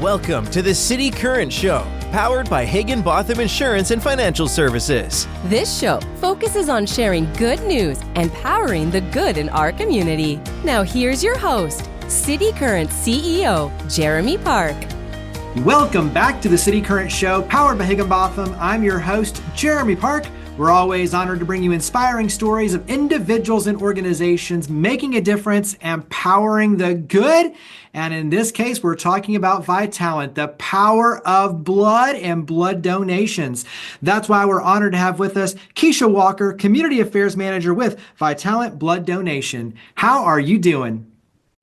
Welcome to the City Current Show, powered by Higginbotham Insurance and Financial Services. This show focuses on sharing good news and powering the good in our community. Now here's your host, City Current CEO, Jeremy Park. Welcome back to the City Current Show, powered by Higginbotham. I'm your host, Jeremy Park. We're always honored to bring you inspiring stories of individuals and organizations making a difference and powering the good. And in this case, we're talking about Vitalant, the power of blood and blood donations. That's why we're honored to have with us Keisha Walker, Community Affairs Manager with Vitalant Blood Donation. How are you doing?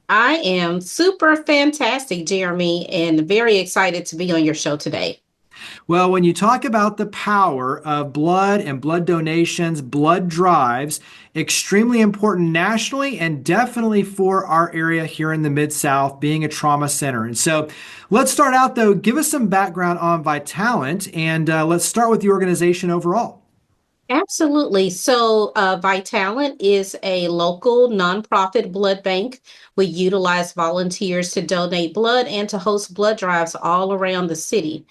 I am super fantastic, Jeremy, and very excited to be on your show today. Well, when you talk about the power of blood and blood donations, blood drives, extremely important nationally and definitely for our area here in the Mid-South, being a trauma center. And so let's start out, though. Give us some background on Vitalant, and let's start with the organization overall. Absolutely. So Vitalant is a local nonprofit blood bank. We utilize volunteers to donate blood and to host blood drives all around the city.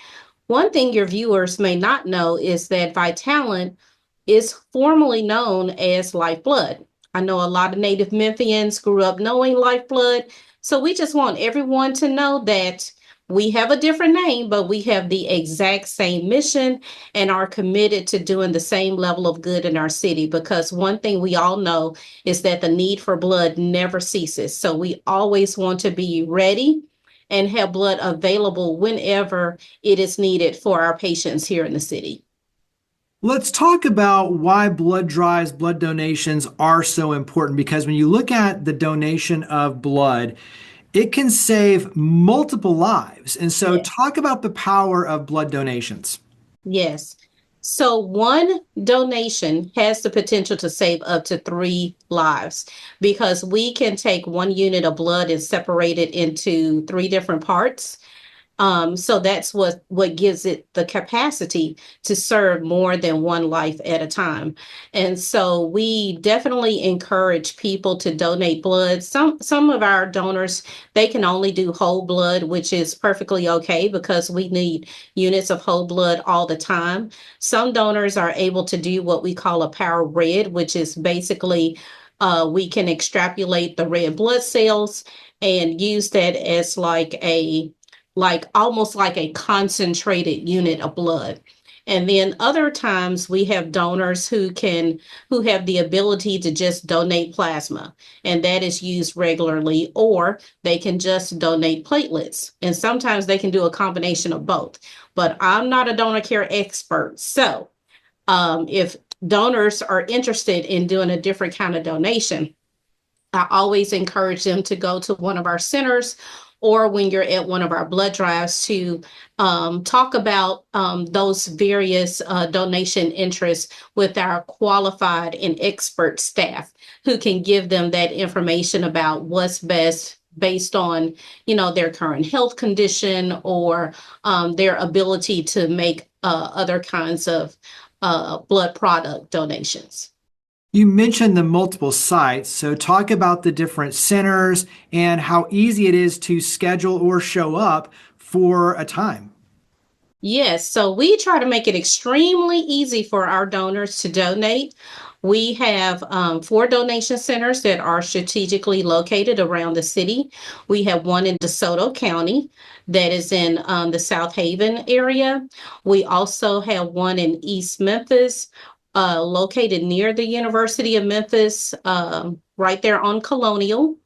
One thing your viewers may not know is that Vitalant is formerly known as Lifeblood. I know a lot of native Memphians grew up knowing Lifeblood, so we just want everyone to know that we have a different name, but we have the exact same mission and are committed to doing the same level of good in our city, because one thing we all know is that the need for blood never ceases. So we always want to be ready and have blood available whenever it is needed for our patients here in the city. Let's talk about why blood drives, blood donations are so important, because when you look at the donation of blood, it can save multiple lives. And so Talk about the power of blood donations. Yes. So one donation has the potential to save up to 3 lives, because we can take 1 unit of blood and separate it into 3 different parts. So that's what gives it the capacity to serve more than 1 life at a time. And so we definitely encourage people to donate blood. Some of our donors, they can only do whole blood, which is perfectly okay because we need units of whole blood all the time. Some donors are able to do what we call a power red, which is basically we can extrapolate the red blood cells and use that as almost like a concentrated unit of blood. And then other times we have donors who have the ability to just donate plasma, and that is used regularly, or they can just donate platelets. And sometimes they can do a combination of both. But I'm not a donor care expert. So if donors are interested in doing a different kind of donation, I always encourage them to go to one of our centers, or when you're at one of our blood drives, to talk about those various donation interests with our qualified and expert staff, who can give them that information about what's best based on, their current health condition or their ability to make other kinds of blood product donations. You mentioned the multiple sites, so talk about the different centers and how easy it is to schedule or show up for a time. Yes, so we try to make it extremely easy for our donors to donate. We have 4 donation centers that are strategically located around the city. We have one in DeSoto County that is in the South Haven area. We also have one in East Memphis, located near the University of Memphis, right there on Colonial.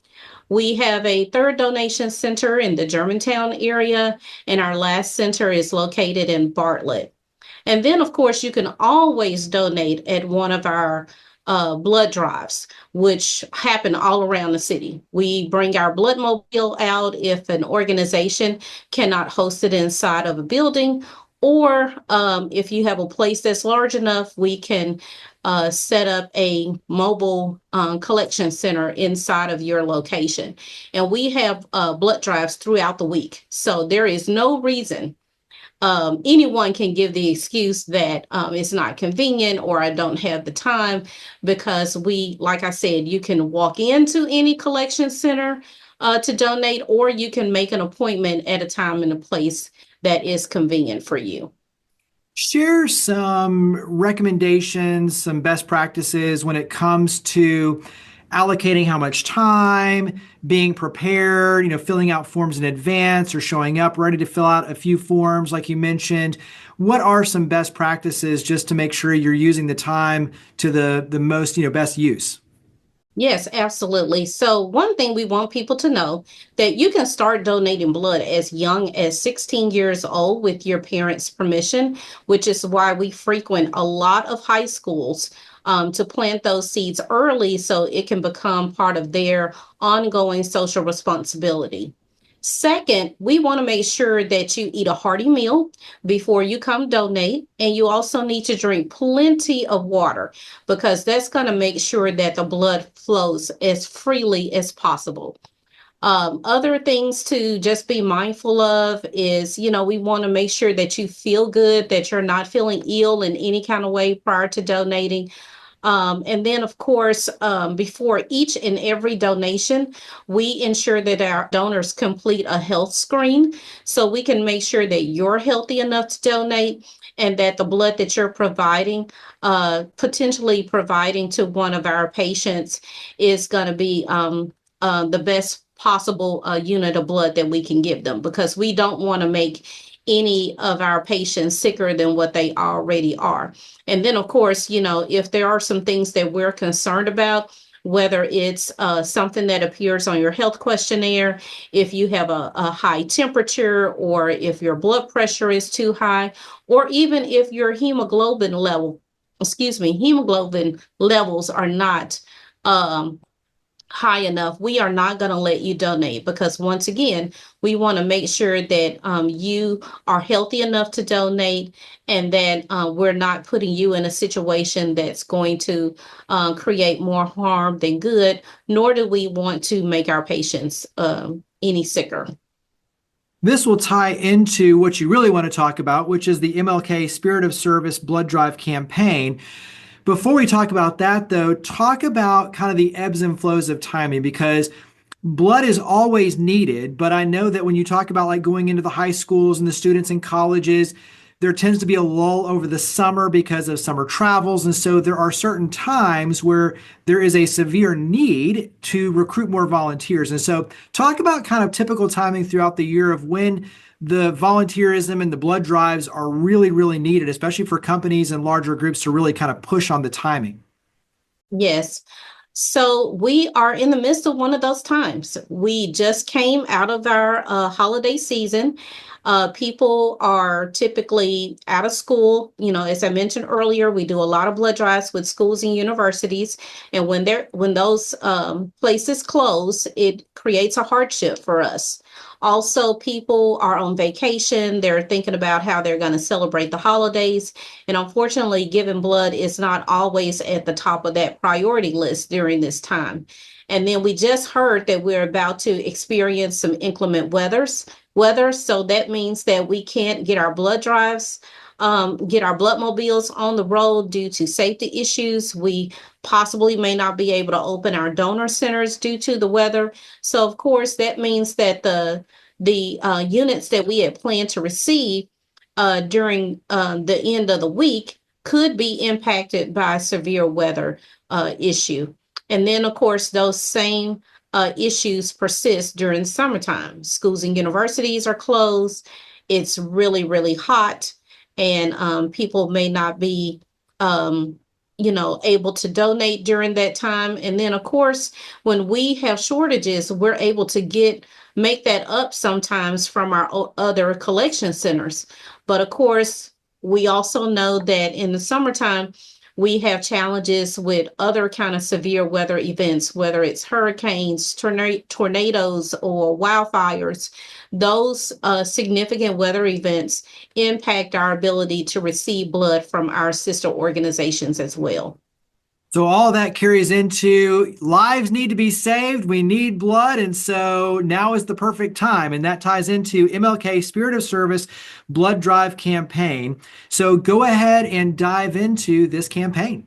We have a 3rd donation center in the Germantown area, and our last center is located in Bartlett. And then, of course, you can always donate at one of our blood drives, which happen all around the city. We bring our blood mobile out if an organization cannot host it inside of a building, or if you have a place that's large enough, we can set up a mobile collection center inside of your location. And we have blood drives throughout the week. So there is no reason anyone can give the excuse that it's not convenient or I don't have the time, because we, like I said, you can walk into any collection center. to donate, or you can make an appointment at a time and a place that is convenient for you. Share some recommendations, some best practices when it comes to allocating how much time, being prepared, filling out forms in advance or showing up ready to fill out a few forms like you mentioned. What are some best practices just to make sure you're using the time to the most, best use? Yes, absolutely. So one thing we want people to know that you can start donating blood as young as 16 years old with your parents' permission, which is why we frequent a lot of high schools to plant those seeds early so it can become part of their ongoing social responsibility. Second, we want to make sure that you eat a hearty meal before you come donate, and you also need to drink plenty of water because that's going to make sure that the blood flows as freely as possible. Other things to just be mindful of is, we want to make sure that you feel good, that you're not feeling ill in any kind of way prior to donating. And then, of course, before each and every donation, we ensure that our donors complete a health screen so we can make sure that you're healthy enough to donate and that the blood that you're providing, potentially providing to one of our patients, is going to be the best possible unit of blood that we can give them, because we don't want to make any of our patients sicker than what they already are. And then, of course, if there are some things that we're concerned about, whether it's something that appears on your health questionnaire, if you have a high temperature, or if your blood pressure is too high, or even if your hemoglobin levels are not high enough, we are not going to let you donate, because once again, we want to make sure that you are healthy enough to donate, and that we're not putting you in a situation that's going to create more harm than good, nor do we want to make our patients any sicker. This will tie into what you really want to talk about, which is the MLK Spirit of Service Blood Drive campaign. Before we talk about that, though, talk about kind of the ebbs and flows of timing, because blood is always needed. But I know that when you talk about like going into the high schools and the students in colleges, there tends to be a lull over the summer because of summer travels. And so there are certain times where there is a severe need to recruit more volunteers. And so talk about kind of typical timing throughout the year of when the volunteerism and the blood drives are really, really needed, especially for companies and larger groups to really kind of push on the timing. Yes. So we are in the midst of one of those times. We just came out of our holiday season. People are typically out of school. As I mentioned earlier, we do a lot of blood drives with schools and universities. And when those places close, it creates a hardship for us. Also, people are on vacation. They're thinking about how they're going to celebrate the holidays. And unfortunately, giving blood is not always at the top of that priority list during this time. And then we just heard that we're about to experience some inclement weather. So that means that we can't get our blood drives, get our blood mobiles on the road due to safety issues. We possibly may not be able to open our donor centers due to the weather. So of course, that means that the units that we had planned to receive during the end of the week could be impacted by severe weather issue. And then, of course, those same issues persist during summertime. Schools and universities are closed. It's really, really hot, and people may not be able to donate during that time. And then, of course, when we have shortages, we're able to make that up sometimes from our other collection centers. But of course, we also know that in the summertime, we have challenges with other kind of severe weather events, whether it's hurricanes, tornadoes, or wildfires. Those significant weather events impact our ability to receive blood from our sister organizations as well. So all that carries into lives need to be saved. We need blood. And so now is the perfect time. And that ties into MLK Spirit of Service Blood Drive campaign. So go ahead and dive into this campaign.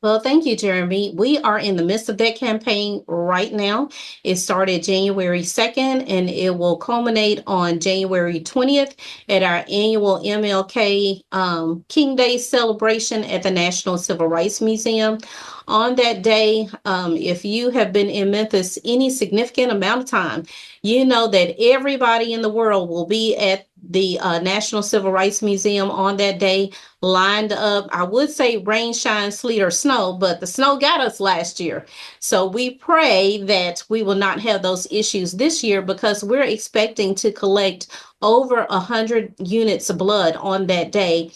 Well, thank you, Jeremy. We are in the midst of that campaign right now. It started January 2nd and it will culminate on January 20th at our annual MLK King Day celebration at the National Civil Rights Museum. On that day, if you have been in Memphis any significant amount of time, you know that everybody in the world will be at the National Civil Rights Museum on that day, lined up. I would say rain, shine, sleet, or snow, but the snow got us last year. So we pray that we will not have those issues this year because we're expecting to collect over 100 units of blood on that day.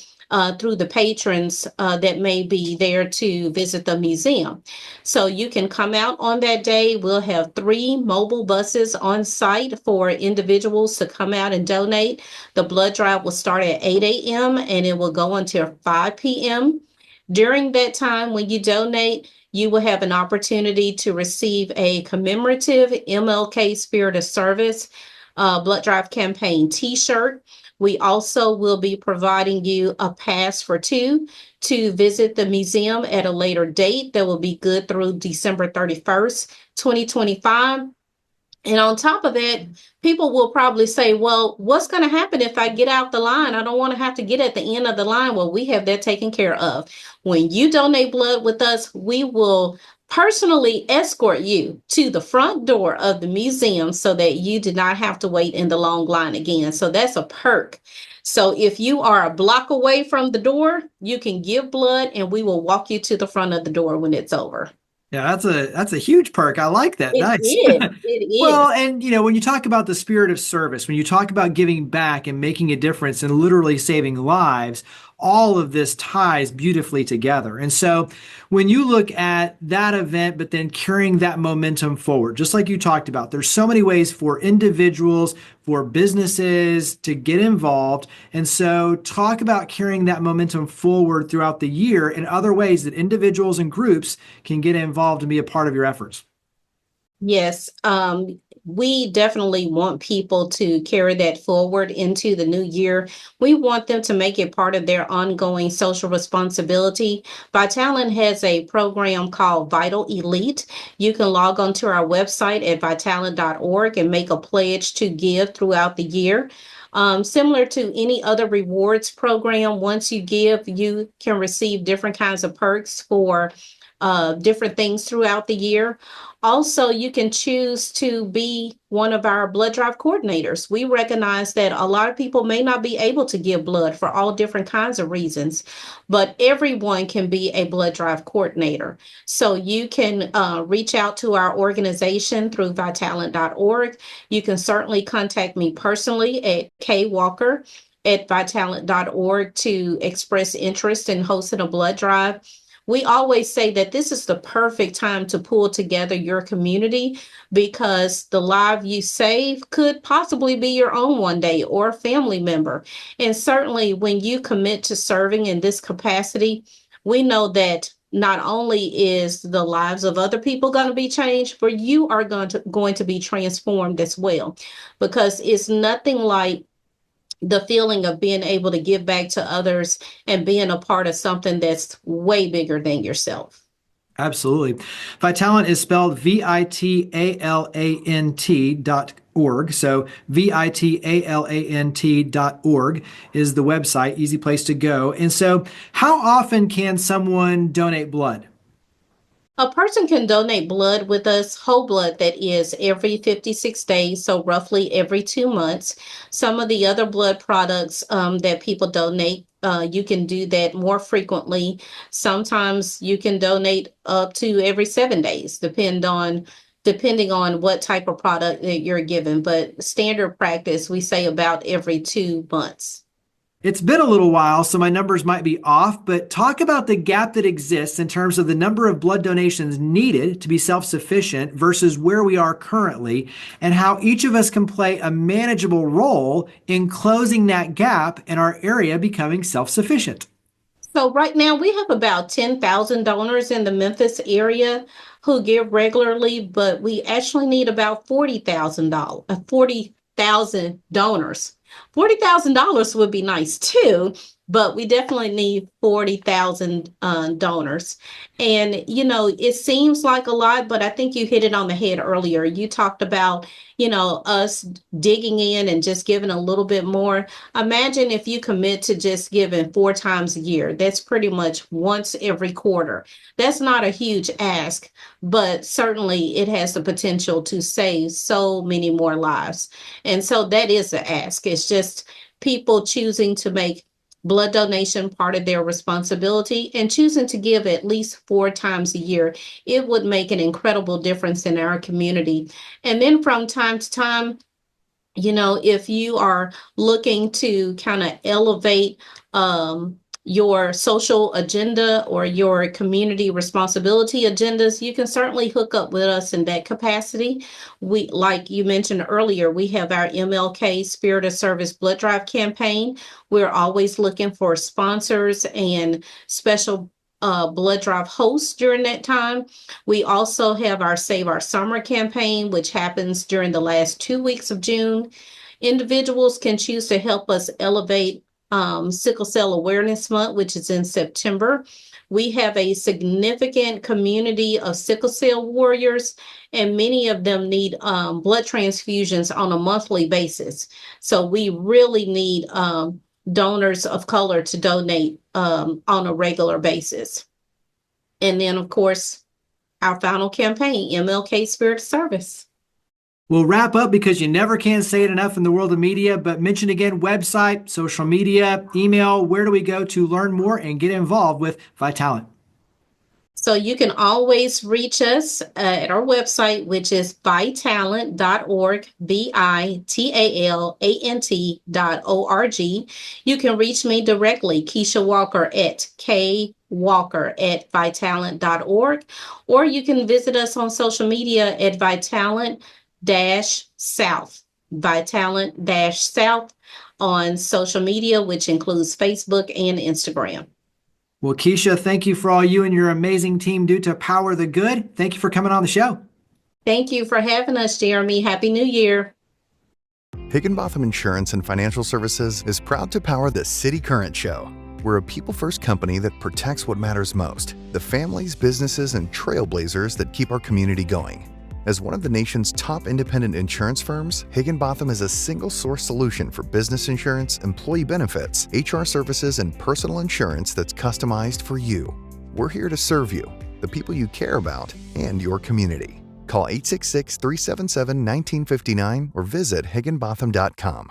Through the patrons that may be there to visit the museum. So you can come out on that day. We'll have 3 mobile buses on site for individuals to come out and donate. The blood drive will start at 8 a.m. and it will go until 5 p.m. During that time, when you donate, you will have an opportunity to receive a commemorative MLK Spirit of Service blood drive campaign t-shirt. We also will be providing you a pass for 2 to visit the museum at a later date that will be good through December 31st, 2025. And on top of that, people will probably say, well, what's going to happen if I get out the line? I don't want to have to get at the end of the line. Well, we have that taken care of. When you donate blood with us, we will personally escort you to the front door of the museum so that you do not have to wait in the long line again. So that's a perk. So if you are a block away from the door, you can give blood and we will walk you to the front of the door when it's over. Yeah, that's a huge perk. I like that. It Nice. is. It Well, is. and when you talk about the spirit of service, when you talk about giving back and making a difference and literally saving lives, all of this ties beautifully together. And so when you look at that event, but then carrying that momentum forward, just like you talked about, there's so many ways for individuals, for businesses to get involved. And so talk about carrying that momentum forward throughout the year and other ways that individuals and groups can get involved and be a part of your efforts. Yes, we definitely want people to carry that forward into the new year. We want them to make it part of their ongoing social responsibility. Vitalant has a program called Vital Elite. You can log on to our website at vitalant.org and make a pledge to give throughout the year. Similar to any other rewards program, once you give, you can receive different kinds of perks for different things throughout the year. Also, you can choose to be one of our blood drive coordinators. We recognize that a lot of people may not be able to give blood for all different kinds of reasons, but everyone can be a blood drive coordinator. So you can reach out to our organization through vitalant.org. You can certainly contact me personally at kwalker@vitalant.org to express interest in hosting a blood drive. We always say that this is the perfect time to pull together your community because the life you save could possibly be your own one day or a family member. And certainly when you commit to serving in this capacity, we know that not only is the lives of other people going to be changed, but you are going to be transformed as well, because it's nothing like the feeling of being able to give back to others and being a part of something that's way bigger than yourself. Absolutely. Vitalant is spelled Vitalant.org. So Vitalant.org is the website, easy place to go. And so how often can someone donate blood? A person can donate blood with us, whole blood, that is, every 56 days, so roughly every 2 months. Some of the other blood products that people donate, you can do that more frequently. Sometimes you can donate up to every 7 days, depending on what type of product that you're given. But standard practice, we say about every 2 months. It's been a little while, so my numbers might be off, but talk about the gap that exists in terms of the number of blood donations needed to be self-sufficient versus where we are currently, and how each of us can play a manageable role in closing that gap in our area becoming self-sufficient. So right now we have about 10,000 donors in the Memphis area who give regularly, but we actually need about $40,000 donors. $40,000 would be nice too, but we definitely need 40,000 donors. And, it seems like a lot, but I think you hit it on the head earlier. You talked about, us digging in and just giving a little bit more. Imagine if you commit to just giving 4 times a year. That's pretty much once every quarter. That's not a huge ask, but certainly it has the potential to save so many more lives. And so that is the ask. It's just people choosing to make blood donation part of their responsibility and choosing to give at least 4 times a year. It would make an incredible difference in our community. And then from time to time, if you are looking to kind of elevate your social agenda or your community responsibility agendas, you can certainly hook up with us in that capacity. We, like you mentioned earlier, we have our MLK Spirit of Service Blood Drive campaign. We're always looking for sponsors and special blood drive hosts during that time. We also have our Save Our Summer campaign, which happens during the last 2 weeks of June. Individuals can choose to help us elevate Sickle Cell Awareness Month, which is in September. We have a significant community of sickle cell warriors, and many of them need blood transfusions on a monthly basis. So we really need donors of color to donate on a regular basis. And then, of course, our final campaign, MLK Spirit of Service. We'll wrap up because you never can say it enough in the world of media, but mention again website, social media, email. Where do we go to learn more and get involved with Vitalant? So you can always reach us at our website, which is vitalant.org, Vitalant.org. You can reach me directly, Keisha Walker at kwalker@vitalant.org, or you can visit us on social media at Vitalant-South, Vitalant-South on social media, which includes Facebook and Instagram. Well, Keisha, thank you for all you and your amazing team do to power the good. Thank you for coming on the show. Thank you for having us, Jeremy. Happy New Year. Higginbotham Insurance and Financial Services is proud to power the City Current Show. We're a people-first company that protects what matters most, the families, businesses, and trailblazers that keep our community going. As one of the nation's top independent insurance firms, Higginbotham is a single-source solution for business insurance, employee benefits, HR services, and personal insurance that's customized for you. We're here to serve you, the people you care about, and your community. Call 866-377-1959 or visit higginbotham.com.